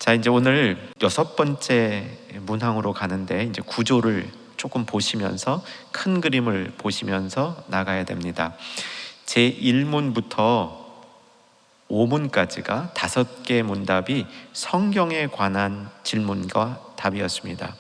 자, 이제 오늘 6번째 문항으로 가는데 이제 구조를 조금 보시면서 큰 그림을 보시면서 나가야 됩니다. 제 1문부터 5문까지가 5개의 문답이 성경에 관한 질문과 답이었습니다.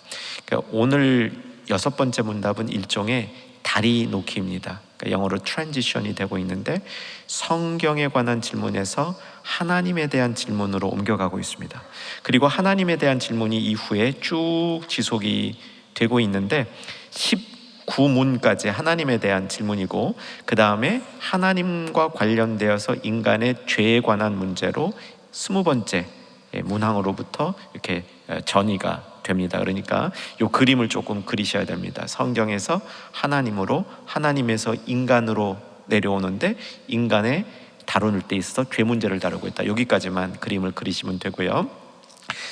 그러니까 오늘 6번째 문답은 일종의 다리 놓기입니다. 그러니까 영어로 트랜지션이 되고 있는데 성경에 관한 질문에서 하나님에 대한 질문으로 옮겨가고 있습니다. 그리고 하나님에 대한 질문이 이후에 쭉 지속이 되고 있는데 19문까지 하나님에 대한 질문이고, 그 다음에 하나님과 관련되어서 인간의 죄에 관한 문제로 20번째 문항으로부터 이렇게 전이가 됩니다. 그러니까 이 그림을 조금 그리셔야 됩니다. 성경에서 하나님으로, 하나님에서 인간으로 내려오는데 인간의 다룰 때 있어서 죄 문제를 다루고 있다. 여기까지만 그림을 그리시면 되고요.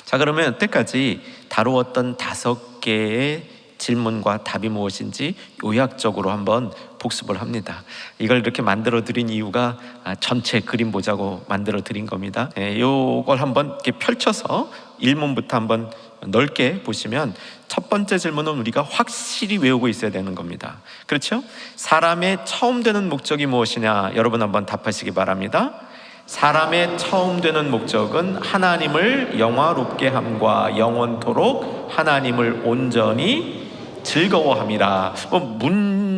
자, 그러면 여태까지 다루었던 5개의 질문과 답이 무엇인지 요약적으로 한번 복습을 합니다. 이걸 이렇게 만들어 드린 이유가 전체 그림 보자고 만들어 드린 겁니다. 이걸 한번 이렇게 펼쳐서 1문부터 한번 넓게 보시면 첫 번째 질문은 우리가 확실히 외우고 있어야 되는 겁니다. 그렇죠? 사람의 처음 되는 목적이 무엇이냐? 여러분 한번 답하시기 바랍니다. 사람의 처음 되는 목적은 하나님을 영화롭게 함과 영원토록 하나님을 온전히 즐거워함이라.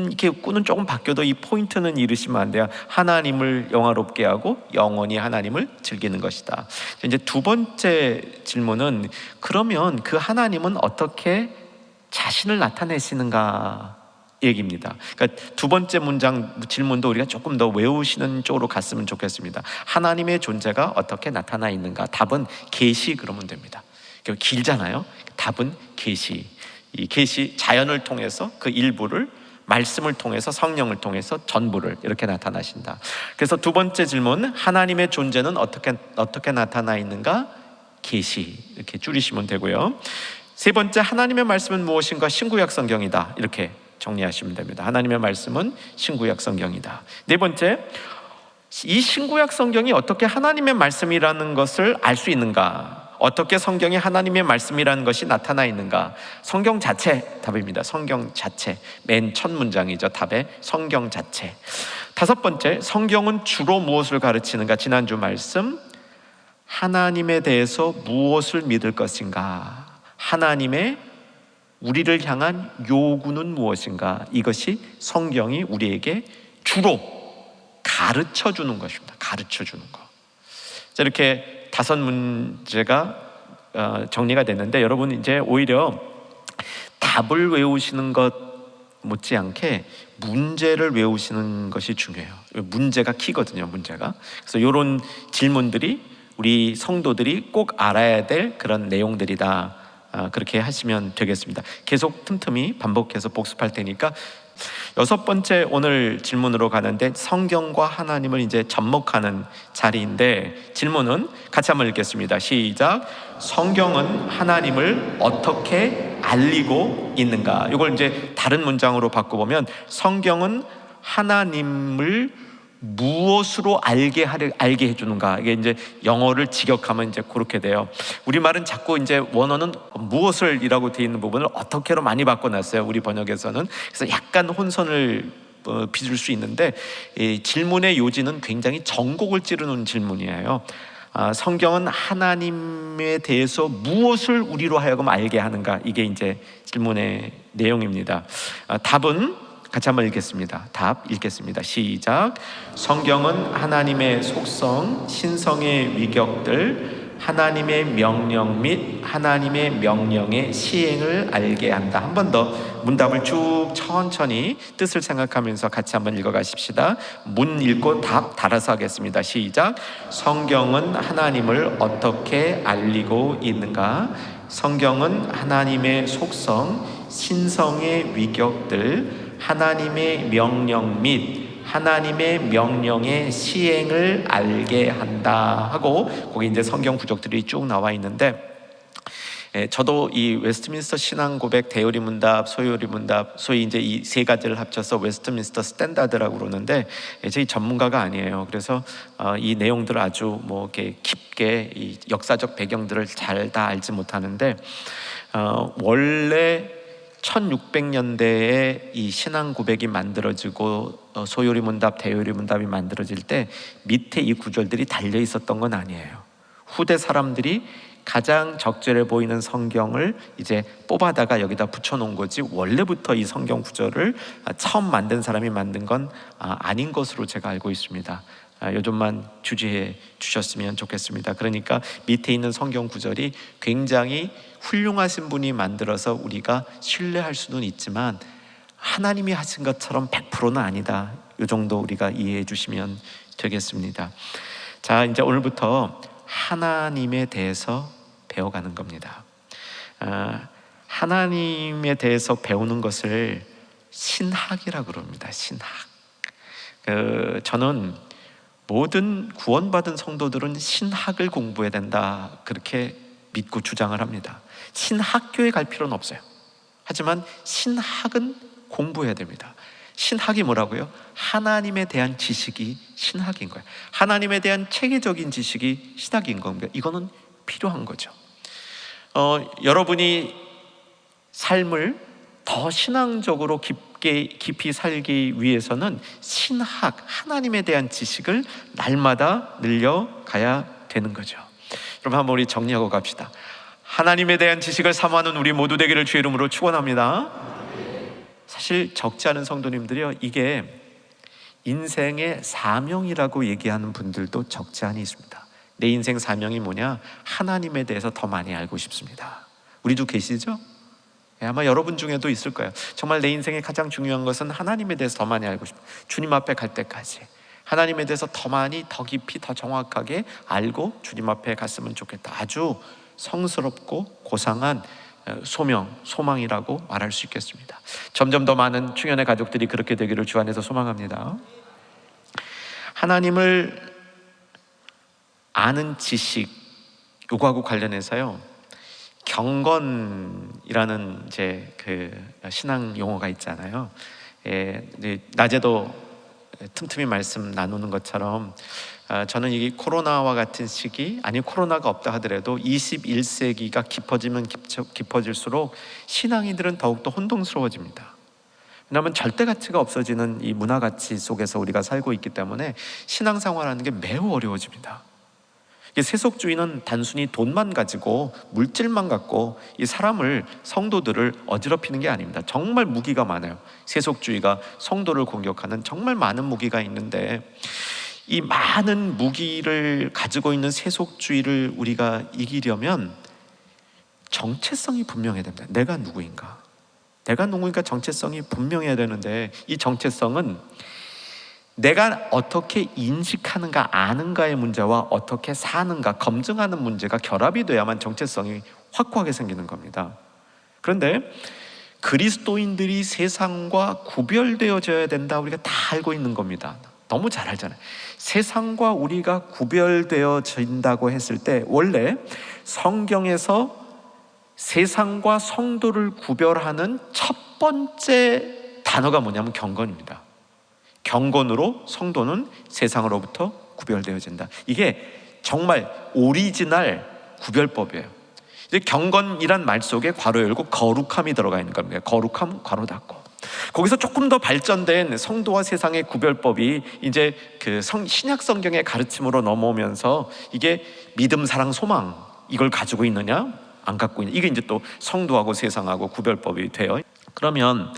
이렇게 꾸는 조금 바뀌어도 이 포인트는 잃으시면 안 돼요. 하나님을 영화롭게 하고 영원히 하나님을 즐기는 것이다. 이제 두 번째 질문은 그러면 그 하나님은 어떻게 자신을 나타내시는가 얘기입니다. 그러니까 두 번째 문장 질문도 우리가 조금 더 외우시는 쪽으로 갔으면 좋겠습니다. 하나님의 존재가 어떻게 나타나 있는가? 답은 계시 그러면 됩니다. 길잖아요. 답은 계시. 이 계시, 자연을 통해서 그 일부를, 말씀을 통해서, 성령을 통해서 전부를 이렇게 나타나신다. 그래서 두 번째 질문, 하나님의 존재는 어떻게 나타나 있는가? 계시, 이렇게 줄이시면 되고요. 세 번째, 하나님의 말씀은 무엇인가? 신구약 성경이다, 이렇게 정리하시면 됩니다. 하나님의 말씀은 신구약 성경이다. 네 번째, 이 신구약 성경이 어떻게 하나님의 말씀이라는 것을 알 수 있는가? 어떻게 성경이 하나님의 말씀이라는 것이 나타나 있는가? 성경 자체 답입니다. 성경 자체, 맨 첫 문장이죠. 답의 성경 자체. 다섯 번째, 성경은 주로 무엇을 가르치는가? 지난주 말씀, 하나님에 대해서 무엇을 믿을 것인가? 하나님의 우리를 향한 요구는 무엇인가? 이것이 성경이 우리에게 주로 가르쳐 주는 것입니다. 가르쳐 주는 것. 자, 이렇게 5문제가 정리가 됐는데, 여러분 이제 오히려 답을 외우시는 것 못지않게 문제를 외우시는 것이 중요해요. 문제가 키거든요. 문제가. 그래서 이런 질문들이 우리 성도들이 꼭 알아야 될 그런 내용들이다. 그렇게 하시면 되겠습니다. 계속 틈틈이 반복해서 복습할 테니까 6번째 오늘 질문으로 가는데, 성경과 하나님을 이제 접목하는 자리인데, 질문은 같이 한번 읽겠습니다. 시작. 성경은 하나님을 어떻게 알리고 있는가? 이걸 이제 다른 문장으로 바꿔보면, 성경은 하나님을 무엇으로 알게 해주는가? 이게 이제 영어를 직역하면 이제 그렇게 돼요. 우리말은 자꾸 이제 원어는 무엇을이라고 되어 있는 부분을 어떻게로 많이 바꿔놨어요. 우리 번역에서는. 그래서 약간 혼선을 빚을 수 있는데, 이 질문의 요지는 굉장히 전곡을 찌르는 질문이에요. 성경은 하나님에 대해서 무엇을 우리로 하여금 알게 하는가? 이게 이제 질문의 내용입니다. 답은 같이 한번 읽겠습니다. 답 읽겠습니다. 시작. 성경은 하나님의 속성, 신성의 위격들, 하나님의 명령 및 하나님의 명령의 시행을 알게 한다. 한 번 더 문답을 쭉 천천히 뜻을 생각하면서 같이 한번 읽어가십시다. 문 읽고 답 달아서 하겠습니다. 시작. 성경은 하나님을 어떻게 알리고 있는가? 성경은 하나님의 속성, 신성의 위격들, 하나님의 명령 및 하나님의 명령의 시행을 알게 한다 하고, 거기 이제 성경 구절들이 쭉 나와 있는데, 저도 이 웨스트민스터 신앙 고백, 대요리 문답, 소요리 문답, 소위 이제 이 세 가지를 합쳐서 웨스트민스터 스탠다드라고 그러는데, 저희 전문가가 아니에요. 그래서 이 내용들을 아주 뭐 이렇게 깊게 이 역사적 배경들을 잘 다 알지 못하는데, 원래 1600년대에 이 신앙 고백이 만들어지고 소요리 문답, 대요리 문답이 만들어질 때 밑에 이 구절들이 달려 있었던 건 아니에요. 후대 사람들이 가장 적절해 보이는 성경을 이제 뽑아다가 여기다 붙여놓은 거지, 원래부터 이 성경 구절을 처음 만든 사람이 만든 건 아닌 것으로 제가 알고 있습니다. 요즘만 주지해 주셨으면 좋겠습니다. 그러니까 밑에 있는 성경 구절이 굉장히 훌륭하신 분이 만들어서 우리가 신뢰할 수는 있지만 하나님이 하신 것처럼 100%는 아니다. 이 정도 우리가 이해해 주시면 되겠습니다. 자, 이제 오늘부터 하나님에 대해서 배워가는 겁니다. 하나님에 대해서 배우는 것을 신학이라고 그럽니다. 신학. 저는 모든 구원받은 성도들은 신학을 공부해야 된다, 그렇게 믿고 주장을 합니다. 신학교에 갈 필요는 없어요. 하지만 신학은 공부해야 됩니다. 신학이 뭐라고요? 하나님에 대한 지식이 신학인 거예요. 하나님에 대한 체계적인 지식이 신학인 겁니다. 이거는 필요한 거죠. 여러분이 삶을 더 신앙적으로 깊이 살기 위해서는 신학, 하나님에 대한 지식을 날마다 늘려가야 되는 거죠. 그럼 한번 우리 정리하고 갑시다. 하나님에 대한 지식을 사모하는 우리 모두 되기를 주의 이름으로 축원합니다. 사실 적지 않은 성도님들이요, 이게 인생의 사명이라고 얘기하는 분들도 적지 않이 있습니다. 내 인생 사명이 뭐냐? 하나님에 대해서 더 많이 알고 싶습니다. 우리도 계시죠? 아마 여러분 중에도 있을 거예요. 정말 내 인생의 가장 중요한 것은 하나님에 대해서 더 많이 알고 싶어요. 주님 앞에 갈 때까지 하나님에 대해서 더 많이, 더 깊이, 더 정확하게 알고 주님 앞에 갔으면 좋겠다. 아주 성스럽고 고상한 소명, 소망이라고 말할 수 있겠습니다. 점점 더 많은 충현의 가족들이 그렇게 되기를 주 안에서 소망합니다. 하나님을 아는 지식, 요거하고 관련해서요, 경건이라는 이제 그 신앙 용어가 있잖아요. 낮에도 틈틈이 말씀 나누는 것처럼 저는 이 코로나와 같은 시기, 아니 코로나가 없다 하더라도 21세기가 깊어지면 깊어질수록 신앙인들은 더욱더 혼동스러워집니다. 왜냐하면 절대 가치가 없어지는 이 문화 가치 속에서 우리가 살고 있기 때문에 신앙생활하는 게 매우 어려워집니다. 세속주의는 단순히 돈만 가지고 물질만 갖고 이 사람을, 성도들을 어지럽히는 게 아닙니다. 정말 무기가 많아요. 세속주의가 성도를 공격하는 정말 많은 무기가 있는데, 이 많은 무기를 가지고 있는 세속주의를 우리가 이기려면 정체성이 분명해야 됩니다. 내가 누구인가? 내가 누구인가 정체성이 분명해야 되는데, 이 정체성은 내가 어떻게 인식하는가, 아는가의 문제와 어떻게 사는가, 검증하는 문제가 결합이 돼야만 정체성이 확고하게 생기는 겁니다. 그런데 그리스도인들이 세상과 구별되어져야 된다, 우리가 다 알고 있는 겁니다. 너무 잘 알잖아요. 세상과 우리가 구별되어진다고 했을 때 원래 성경에서 세상과 성도를 구별하는 첫 번째 단어가 뭐냐면 경건입니다. 경건으로 성도는 세상으로부터 구별되어진다. 이게 정말 오리지널 구별법이에요. 이제 경건이란 말 속에 괄호 열고 거룩함이 들어가 있는 겁니다. 거룩함 괄호 닫고. 거기서 조금 더 발전된 성도와 세상의 구별법이 이제 그 신약 성경의 가르침으로 넘어오면서 이게 믿음, 사랑, 소망, 이걸 가지고 있느냐 안 갖고 있느냐, 이게 이제 또 성도하고 세상하고 구별법이 돼요. 그러면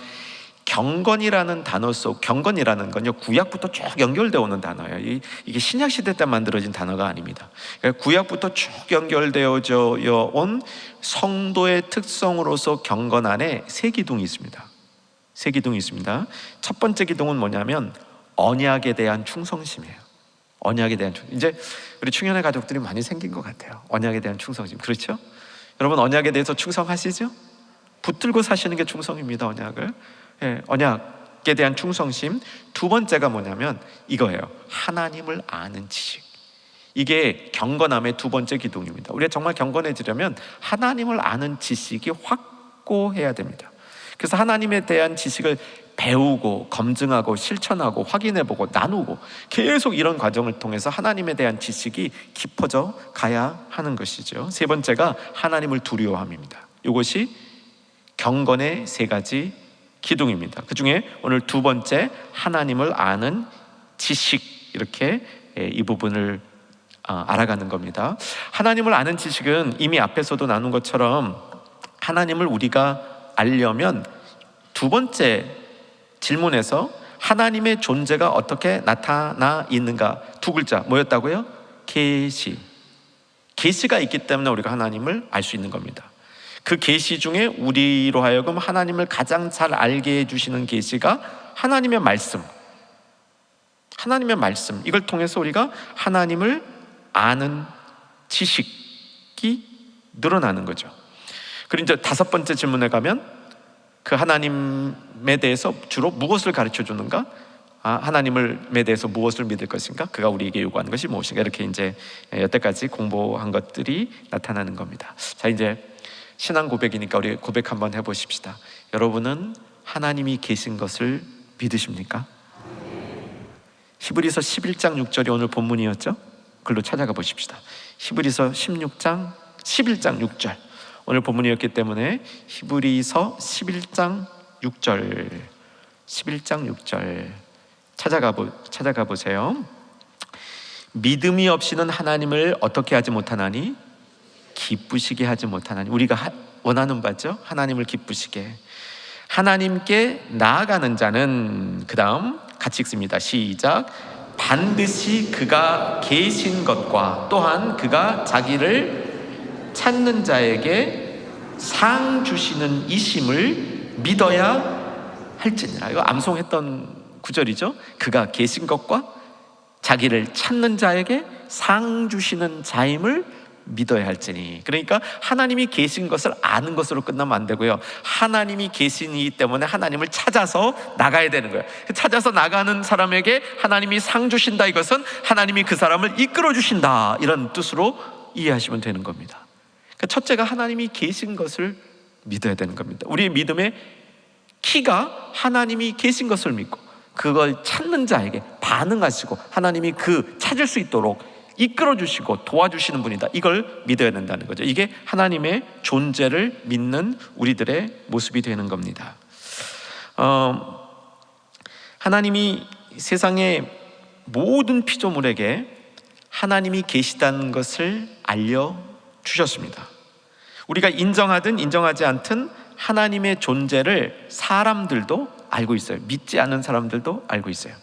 경건이라는 단어 속, 경건이라는 건요 구약부터 쭉 연결되어 오는 단어예요. 이게 신약 시대 때 만들어진 단어가 아닙니다. 구약부터 쭉 연결되어져 온 성도의 특성으로서 경건 안에 세 기둥이 있습니다. 세 기둥이 있습니다. 첫 번째 기둥은 뭐냐면 언약에 대한 충성심이에요. 언약에 대한 충성. 이제 우리 충현의 가족들이 많이 생긴 것 같아요. 언약에 대한 충성심. 그렇죠? 여러분 언약에 대해서 충성하시죠? 붙들고 사시는 게 충성입니다. 언약을. 언약에 대한 충성심. 두 번째가 뭐냐면 이거예요. 하나님을 아는 지식. 이게 경건함의 두 번째 기둥입니다. 우리가 정말 경건해지려면 하나님을 아는 지식이 확고해야 됩니다. 그래서 하나님에 대한 지식을 배우고 검증하고 실천하고 확인해보고 나누고 계속 이런 과정을 통해서 하나님에 대한 지식이 깊어져 가야 하는 것이죠. 세 번째가 하나님을 두려워함입니다. 이것이 경건의 세 가지 기둥입니다. 그 중에 오늘 두 번째, 하나님을 아는 지식, 이렇게 이 부분을 알아가는 겁니다. 하나님을 아는 지식은 이미 앞에서도 나눈 것처럼 하나님을 우리가 알려면 두 번째 질문에서 하나님의 존재가 어떻게 나타나 있는가, 두 글자 뭐였다고요? 계시. 계시가 있기 때문에 우리가 하나님을 알 수 있는 겁니다. 그 계시 중에 우리로 하여금 하나님을 가장 잘 알게 해주시는 계시가 하나님의 말씀. 하나님의 말씀, 이걸 통해서 우리가 하나님을 아는 지식이 늘어나는 거죠. 그리고 이제 다섯 번째 질문에 가면 그 하나님에 대해서 주로 무엇을 가르쳐 주는가? 하나님에 대해서 무엇을 믿을 것인가? 그가 우리에게 요구하는 것이 무엇인가? 이렇게 이제 여태까지 공부한 것들이 나타나는 겁니다. 자, 이제 신앙 고백이니까 우리 고백 한번 해보십시다. 여러분은 하나님이 계신 것을 믿으십니까? 히브리서 11장 6절이 오늘 본문이었죠? 글로 찾아가 보십시다. 히브리서 11장 6절 오늘 본문이었기 때문에 히브리서 11장 6절 찾아가 보세요. 믿음이 없이는 하나님을 어떻게 하지 못하나니? 기쁘시게 하지 못하나니. 우리가 원하는 바죠. 하나님을 기쁘시게. 하나님께 나아가는 자는, 그 다음 같이 읽습니다. 시작. 반드시 그가 계신 것과 또한 그가 자기를 찾는 자에게 상 주시는 이심을 믿어야 할지니라. 이거 암송했던 구절이죠. 그가 계신 것과 자기를 찾는 자에게 상 주시는 자임을 믿어야 할지니. 그러니까 하나님이 계신 것을 아는 것으로 끝나면 안 되고요, 하나님이 계시기 때문에 하나님을 찾아서 나가야 되는 거예요. 찾아서 나가는 사람에게 하나님이 상 주신다, 이것은 하나님이 그 사람을 이끌어 주신다, 이런 뜻으로 이해하시면 되는 겁니다. 그러니까 첫째가 하나님이 계신 것을 믿어야 되는 겁니다. 우리의 믿음의 키가 하나님이 계신 것을 믿고 그걸 찾는 자에게 반응하시고 하나님이 그 찾을 수 있도록 이끌어 주시고 도와주시는 분이다, 이걸 믿어야 된다는 거죠. 이게 하나님의 존재를 믿는 우리들의 모습이 되는 겁니다. 하나님이 세상의 모든 피조물에게 하나님이 계시다는 것을 알려주셨습니다. 우리가 인정하든 인정하지 않든 하나님의 존재를 사람들도 알고 있어요. 믿지 않는 사람들도 알고 있어요.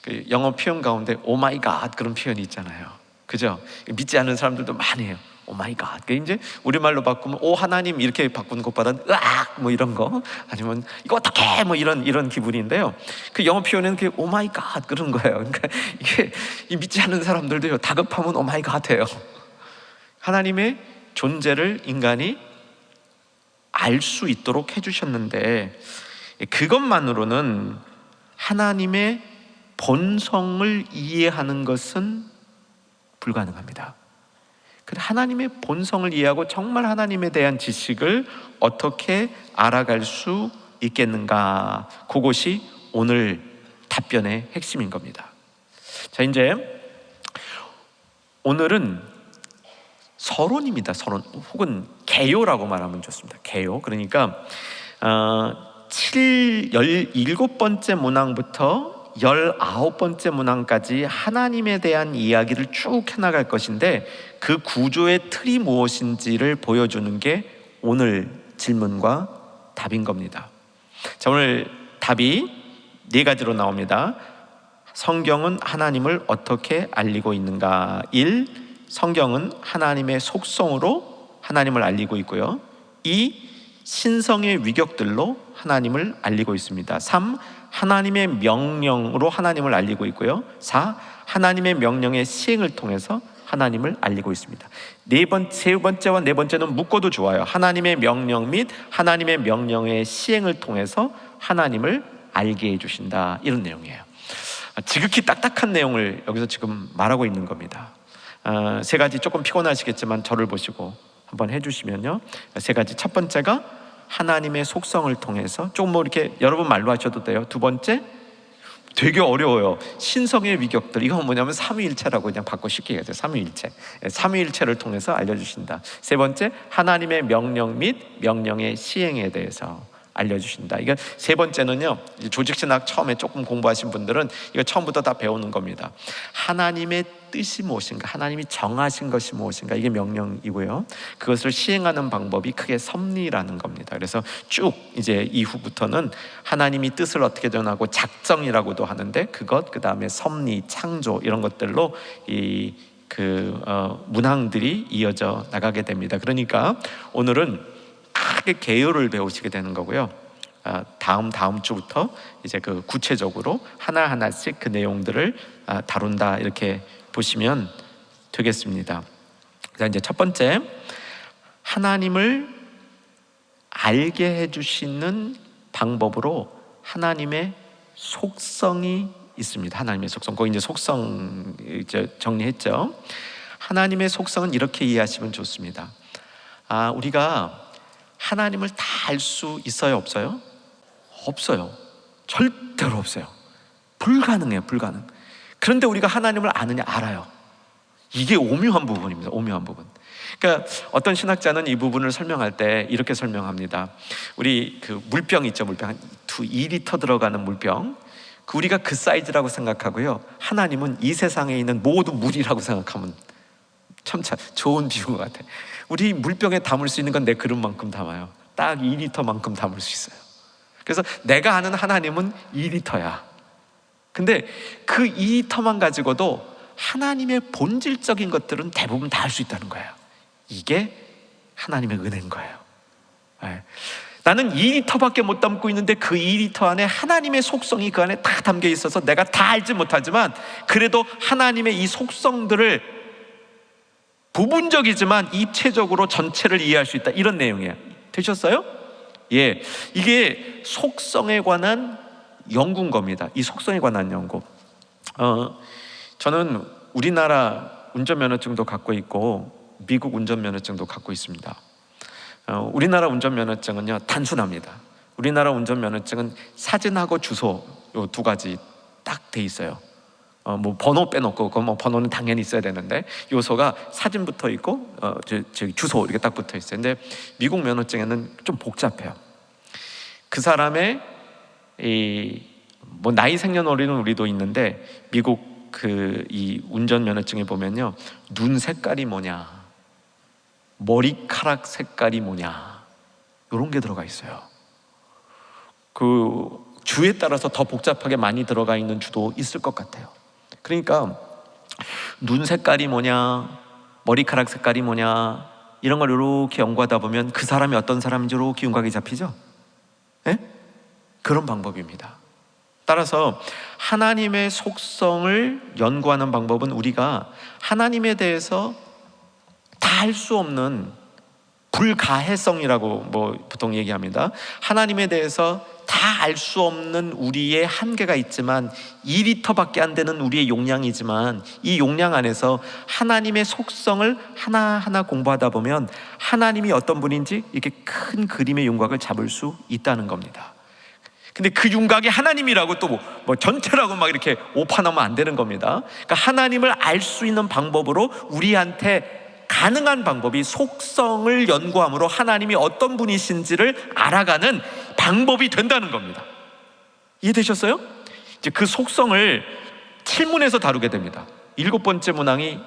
그 영어 표현 가운데 오 마이 갓 그런 표현이 있잖아요. 그죠? 믿지 않는 사람들도 많이 해요. 오 마이 갓. 이제 우리말로 바꾸면 오 하나님 이렇게 바꾸는 것보다는 으악 뭐 이런 거, 아니면 이거 어떡해 뭐 이런 기분인데요. 그 영어 표현은 그 오 마이 갓 그런 거예요. 그러니까 이게 믿지 않는 사람들도요, 다급하면 오 마이 갓 해요. 하나님의 존재를 인간이 알 수 있도록 해주셨는데 그것만으로는 하나님의 본성을 이해하는 것은 불가능합니다. 하나님의 본성을 이해하고 정말 하나님에 대한 지식을 어떻게 알아갈 수 있겠는가, 그것이 오늘 답변의 핵심인 겁니다. 자, 이제 오늘은 서론입니다. 서론, 혹은 개요라고 말하면 좋습니다. 개요. 그러니까 17번째 문항부터 19번째 문항까지 하나님에 대한 이야기를 쭉 해나갈 것인데 그 구조의 틀이 무엇인지를 보여주는 게 오늘 질문과 답인 겁니다. 자, 오늘 답이 네 가지로 나옵니다. 성경은 하나님을 어떻게 알리고 있는가? 1. 성경은 하나님의 속성으로 하나님을 알리고 있고요. 2. 신성의 위격들로 하나님을 알리고 있습니다. 3. 하나님의 명령으로 하나님을 알리고 있고요. 4. 하나님의 명령의 시행을 통해서 하나님을 알리고 있습니다. 세 번째와 네 번째는 묶어도 좋아요. 하나님의 명령 및 하나님의 명령의 시행을 통해서 하나님을 알게 해주신다, 이런 내용이에요. 지극히 딱딱한 내용을 여기서 지금 말하고 있는 겁니다. 세 가지 조금 피곤하시겠지만 저를 보시고 한번 해주시면요. 세 가지. 첫 번째가 하나님의 속성을 통해서 조금 뭐 이렇게 여러분 말로 하셔도 돼요. 두 번째, 되게 어려워요. 신성의 위격들. 이건 뭐냐면 삼위일체라고 그냥 바꿔 쉽게 얘기하죠. 삼위일체. 삼위일체를 통해서 알려주신다. 세 번째, 하나님의 명령 및 명령의 시행에 대해서 알려주신다. 이거 세 번째는요, 조직신학 처음에 조금 공부하신 분들은 이거 처음부터 다 배우는 겁니다. 하나님의 뜻이 무엇인가, 하나님이 정하신 것이 무엇인가, 이게 명령이고요. 그것을 시행하는 방법이 크게 섭리라는 겁니다. 그래서 쭉 이제 이후부터는 하나님이 뜻을 어떻게 전하고 작정이라고도 하는데 그것, 그 다음에 섭리, 창조 이런 것들로 문항들이 이어져 나가게 됩니다. 그러니까 오늘은 크게 개요를 배우시게 되는 거고요. 다음 주부터 이제 그 구체적으로 하나하나씩 그 내용들을 다룬다, 이렇게 보시면 되겠습니다. 자, 이제 첫 번째, 하나님을 알게 해주시는 방법으로 하나님의 속성이 있습니다. 하나님의 속성, 거기 이제 속성 이제 정리했죠. 하나님의 속성은 이렇게 이해하시면 좋습니다. 우리가 하나님을 다 알 수 있어요, 없어요? 없어요. 절대로 없어요. 불가능해요, 불가능. 그런데 우리가 하나님을 아느냐? 알아요. 이게 오묘한 부분입니다. 오묘한 부분. 그러니까 어떤 신학자는 이 부분을 설명할 때 이렇게 설명합니다. 우리 그 물병 있죠, 물병 한 2리터 들어가는 물병. 우리가 그 사이즈라고 생각하고요, 하나님은 이 세상에 있는 모든 물이라고 생각하면 참 좋은 비유인 것 같아요. 우리 물병에 담을 수 있는 건 내 그릇만큼 담아요. 딱 2리터만큼 담을 수 있어요. 그래서 내가 아는 하나님은 2리터야. 근데 그 2리터만 가지고도 하나님의 본질적인 것들은 대부분 다 할 수 있다는 거예요. 이게 하나님의 은혜인 거예요. 나는 2리터밖에 못 담고 있는데 그 2리터 안에 하나님의 속성이 그 안에 다 담겨 있어서 내가 다 알지 못하지만 그래도 하나님의 이 속성들을 부분적이지만 입체적으로 전체를 이해할 수 있다, 이런 내용이에요. 되셨어요? 예, 이게 속성에 관한 연구인 겁니다. 이 속성에 관한 연구. 저는 우리나라 운전면허증도 갖고 있고 미국 운전면허증도 갖고 있습니다. 우리나라 운전면허증은요, 단순합니다. 우리나라 운전면허증은 사진하고 주소, 요 두 가지 딱 돼 있어요. 뭐 번호 빼놓고, 그건 뭐 번호는 당연히 있어야 되는데 요소가 사진 붙어 있고 주소 이렇게 딱 붙어 있어요. 근데 미국 면허증에는 좀 복잡해요. 그 사람의 뭐 나이 생년월일은 우리도 있는데 미국 이 운전 면허증에 보면요, 눈 색깔이 뭐냐, 머리카락 색깔이 뭐냐, 이런 게 들어가 있어요. 그 주에 따라서 더 복잡하게 많이 들어가 있는 주도 있을 것 같아요. 그러니까 눈 색깔이 뭐냐, 머리카락 색깔이 뭐냐, 이런 걸 이렇게 연구하다 보면 그 사람이 어떤 사람인지 이렇게 윤곽이 잡히죠? 네? 그런 방법입니다. 따라서 하나님의 속성을 연구하는 방법은 우리가 하나님에 대해서 다 알 수 없는 불가해성이라고 보통 얘기합니다. 하나님에 대해서 다 알 수 없는 우리의 한계가 있지만 2리터밖에 안 되는 우리의 용량이지만 이 용량 안에서 하나님의 속성을 하나하나 공부하다 보면 하나님이 어떤 분인지 이렇게 큰 그림의 윤곽을 잡을 수 있다는 겁니다. 근데 그 윤곽이 하나님이라고 또 뭐 전체라고 막 이렇게 오판하면 안 되는 겁니다. 그러니까 하나님을 알 수 있는 방법으로 우리한테 가능한 방법이 속성을 연구함으로 하나님이 어떤 분이신지를 알아가는 방법이 된다는 겁니다. 이해되셨어요? 이제 그 속성을 7문에서 다루게 됩니다. 7번째 문항이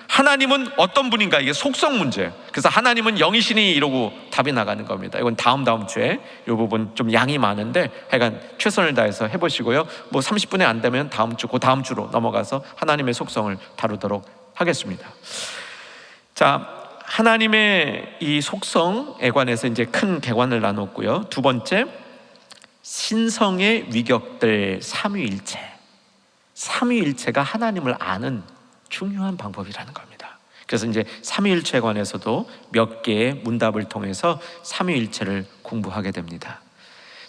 하나님은 어떤 분인가, 이게 속성 문제예요. 그래서 하나님은 영이시니 이러고 답이 나가는 겁니다. 이건 다음 주에 이 부분 좀 양이 많은데 하여간 최선을 다해서 해보시고요. 뭐 30분에 안 되면 그 다음 주로 넘어가서 하나님의 속성을 다루도록 하겠습니다. 자, 하나님의 이 속성에 관해서 이제 큰 개관을 나눴고요. 두 번째, 신성의 위격들, 삼위일체. 삼위일체가 하나님을 아는 중요한 방법이라는 겁니다. 그래서 이제 삼위일체에 관해서도 몇 개의 문답을 통해서 삼위일체를 공부하게 됩니다.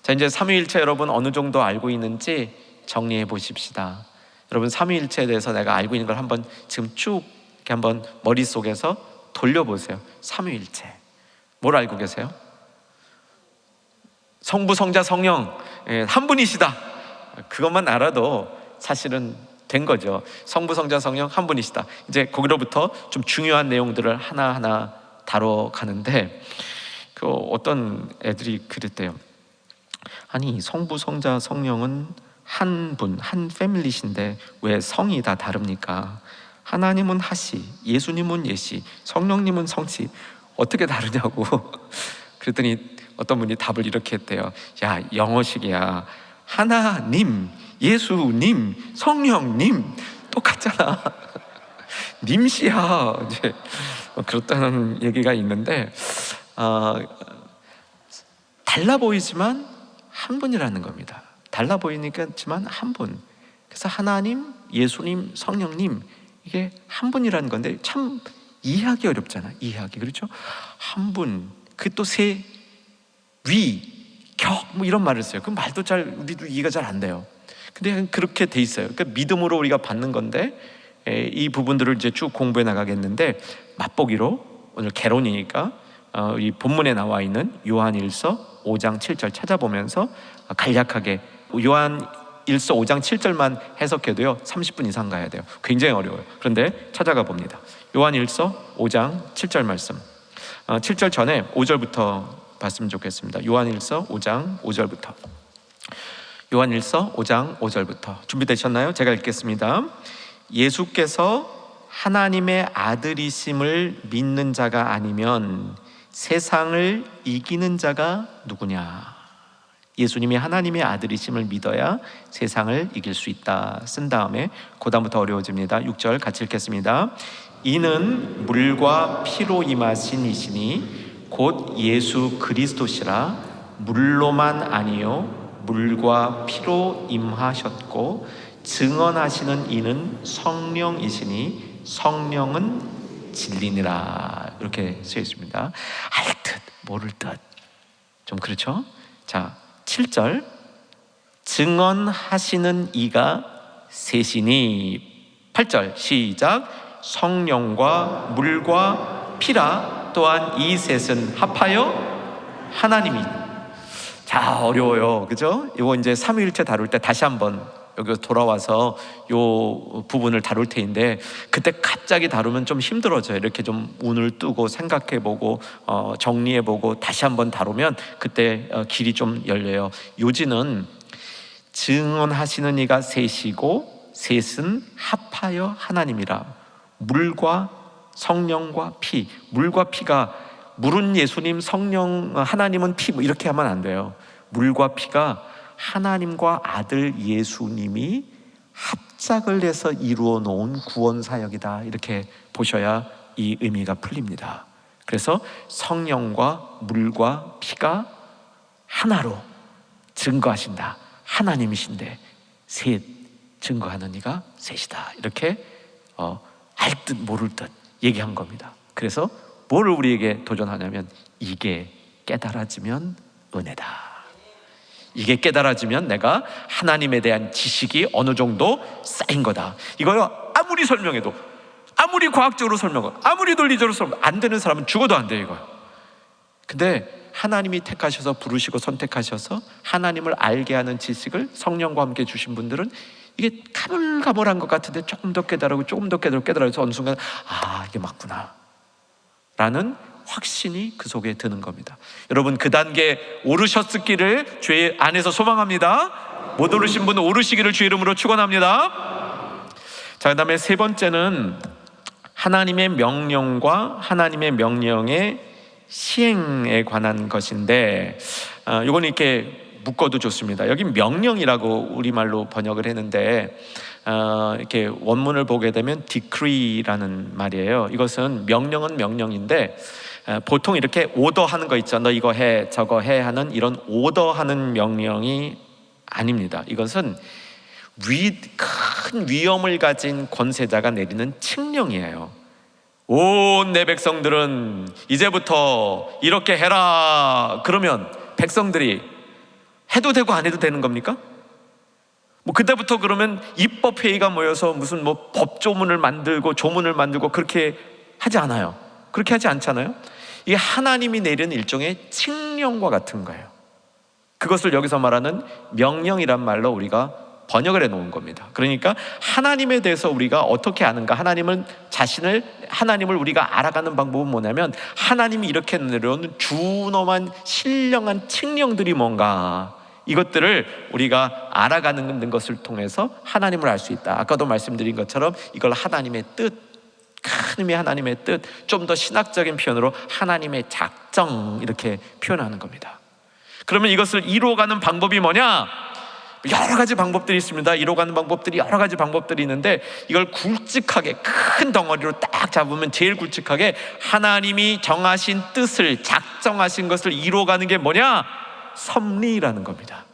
자, 이제 삼위일체 여러분 어느 정도 알고 있는지 정리해 보십시다. 여러분 삼위일체에 대해서 내가 알고 있는 걸 한번 지금 쭉 이렇게 한번 머릿속에서 돌려보세요. 삼위일체 뭘 알고 계세요? 성부, 성자, 성령 한 분이시다. 그것만 알아도 사실은 된 거죠. 성부, 성자, 성령 한 분이시다. 이제 거기로부터 좀 중요한 내용들을 하나하나 다뤄가는데, 그 어떤 애들이 그랬대요. 아니, 성부, 성자, 성령은 한 분, 한 패밀리신데 왜 성이 다 다릅니까? 하나님은 하시, 예수님은 예시, 성령님은 성시, 어떻게 다르냐고. 그랬더니 어떤 분이 답을 이렇게 했대요. 야, 영어식이야. 하나님, 예수님, 성령님 똑같잖아. 님씨야. 이제 그렇다는 얘기가 있는데, 달라 보이지만 한 분이라는 겁니다. 달라 보이니까지만 한 분. 그래서 하나님, 예수님, 성령님, 이게 한 분이라는 건데 참 이해하기 어렵잖아요. 이해하기. 그렇죠? 한 분. 그 또 세, 위, 격, 뭐 이런 말을 써요. 그 말도 우리도 이해가 잘 안 돼요. 근데 그렇게 돼 있어요. 그러니까 믿음으로 우리가 받는 건데, 이 부분들을 이제 쭉 공부해 나가겠는데, 맛보기로 오늘 개론이니까 이 본문에 나와 있는 요한일서 5장 7절 찾아보면서 간략하게, 요한일서 5장 7절만 해석해도요 30분 이상 가야 돼요. 굉장히 어려워요. 그런데 찾아가 봅니다. 요한일서 5장 7절 말씀, 7절 전에 5절부터 봤으면 좋겠습니다. 요한일서 5장 5절부터. 요한일서 5장 5절부터 준비되셨나요? 제가 읽겠습니다. 예수께서 하나님의 아들이심을 믿는 자가 아니면 세상을 이기는 자가 누구냐? 예수님이 하나님의 아들이심을 믿어야 세상을 이길 수 있다 쓴 다음에 그 다음부터 어려워집니다. 6절 같이 읽겠습니다. 이는 물과 피로 임하신 이시니 곧 예수 그리스도시라. 물로만 아니요 물과 피로 임하셨고 증언하시는 이는 성령이시니 성령은 진리니라. 이렇게 쓰여 있습니다. 알 듯 모를 듯 좀 그렇죠? 자, 7절 증언하시는 이가 셋이니. 8절 시작. 성령과 물과 피라. 또한 이 셋은 합하여 하나님이. 자, 어려워요. 그죠? 이거 이제 삼위일체 다룰 때 다시 한번 여기 돌아와서 요 부분을 다룰 테인데, 그때 갑자기 다루면 좀 힘들어져요. 이렇게 좀 운을 뜨고 생각해보고 정리해보고 다시 한번 다루면 그때 길이 좀 열려요. 요지는 증언하시는 이가 셋이고 셋은 합하여 하나님이라. 물과 성령과 피. 물과 피가, 물은 예수님, 성령, 하나님은 피, 뭐 이렇게 하면 안 돼요. 물과 피가 하나님과 아들 예수님이 합작을 해서 이루어 놓은 구원 사역이다. 이렇게 보셔야 이 의미가 풀립니다. 그래서 성령과 물과 피가 하나로 증거하신다. 하나님이신데 셋 증거하는 이가 셋이다. 이렇게 알 듯 모를 듯 얘기한 겁니다. 그래서 뭐를 우리에게 도전하냐면, 이게 깨달아지면 은혜다. 이게 깨달아지면 내가 하나님에 대한 지식이 어느 정도 쌓인 거다. 이거요, 아무리 설명해도, 아무리 과학적으로 설명하고, 아무리 논리적으로 설명해도 안 되는 사람은 죽어도 안 돼요, 이거요. 근데 하나님이 택하셔서 부르시고 선택하셔서 하나님을 알게 하는 지식을 성령과 함께 주신 분들은 이게 가물가물한 것 같은데 조금 더 깨달고 조금 더 깨달아서 어느 순간 이게 맞구나 라는 확신이 그 속에 드는 겁니다. 여러분, 그 단계에 오르셨기를 주의 안에서 소망합니다. 못 오르신 분은 오르시기를 주의 이름으로 축원합니다. 자, 그 다음에 세 번째는 하나님의 명령과 하나님의 명령의 시행에 관한 것인데, 이건 이렇게 묶어도 좋습니다. 여기 명령이라고 우리말로 번역을 했는데, 이렇게 원문을 보게 되면 decree라는 말이에요. 이것은 명령은 명령인데, 보통 이렇게 오더하는 거 있죠. 너 이거 해 저거 해 하는 이런 오더하는 명령이 아닙니다. 이것은 큰 위엄을 가진 권세자가 내리는 칙령이에요. 온 내 백성들은 이제부터 이렇게 해라. 그러면 백성들이 해도 되고 안 해도 되는 겁니까? 뭐 그때부터 그러면 입법회의가 모여서 무슨 뭐 법조문을 만들고 조문을 만들고 그렇게 하지 않아요. 그렇게 하지 않잖아요. 이게 하나님이 내리는 일종의 칙령과 같은 거예요. 그것을 여기서 말하는 명령이란 말로 우리가 번역을 해놓은 겁니다. 그러니까 하나님에 대해서 우리가 어떻게 아는가, 하나님을 우리가 알아가는 방법은 뭐냐면, 하나님이 이렇게 내려오는 준엄한 신령한 칙령들이 뭔가, 이것들을 우리가 알아가는 것을 통해서 하나님을 알 수 있다. 아까도 말씀드린 것처럼 이걸 하나님의 뜻, 큰 의미의 하나님의 뜻, 좀 더 신학적인 표현으로 하나님의 작정, 이렇게 표현하는 겁니다. 그러면 이것을 이루어가는 방법이 뭐냐? 여러 가지 방법들이 있습니다. 이루어가는 방법들이 여러 가지 방법들이 있는데, 이걸 굵직하게 큰 덩어리로 딱 잡으면 제일 굵직하게 하나님이 정하신 뜻을, 작정하신 것을 이루어가는 게 뭐냐? 섭리라는 겁니다.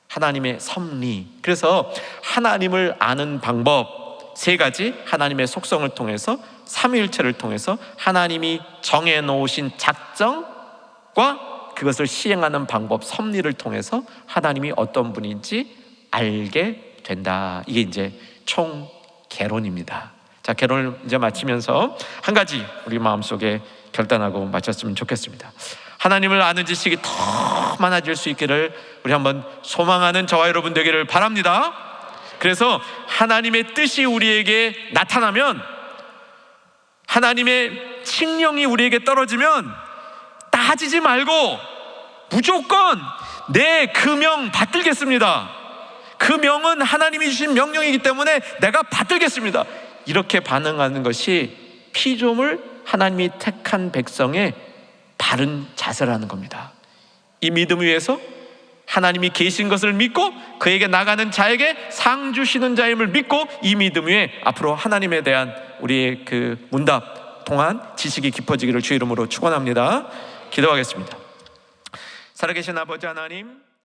하나님의 섭리. 그래서 하나님을 아는 방법 세 가지, 하나님의 속성을 통해서, 삼위일체를 통해서 하나님이 정해놓으신 작정과 그것을 시행하는 방법, 섭리를 통해서 하나님이 어떤 분인지 알게 된다. 이게 이제 총 개론입니다. 자, 개론을 이제 마치면서 한 가지 우리 마음속에 결단하고 마쳤으면 좋겠습니다. 하나님을 아는 지식이 더 많아질 수 있기를 우리 한번 소망하는 저와 여러분 되기를 바랍니다. 그래서 하나님의 뜻이 우리에게 나타나면, 하나님의 칙령이 우리에게 떨어지면 따지지 말고 무조건 내 그 명 받들겠습니다. 그 명은 하나님이 주신 명령이기 때문에 내가 받들겠습니다. 이렇게 반응하는 것이 피조물, 하나님이 택한 백성의 바른 자세라는 겁니다. 이 믿음 위에서 하나님이 계신 것을 믿고 그에게 나가는 자에게 상 주시는 자임을 믿고, 이 믿음 위에 앞으로 하나님에 대한 우리의 그 문답 통한 지식이 깊어지기를 주 이름으로 축원합니다. 기도하겠습니다. 살아계신 아버지 하나님,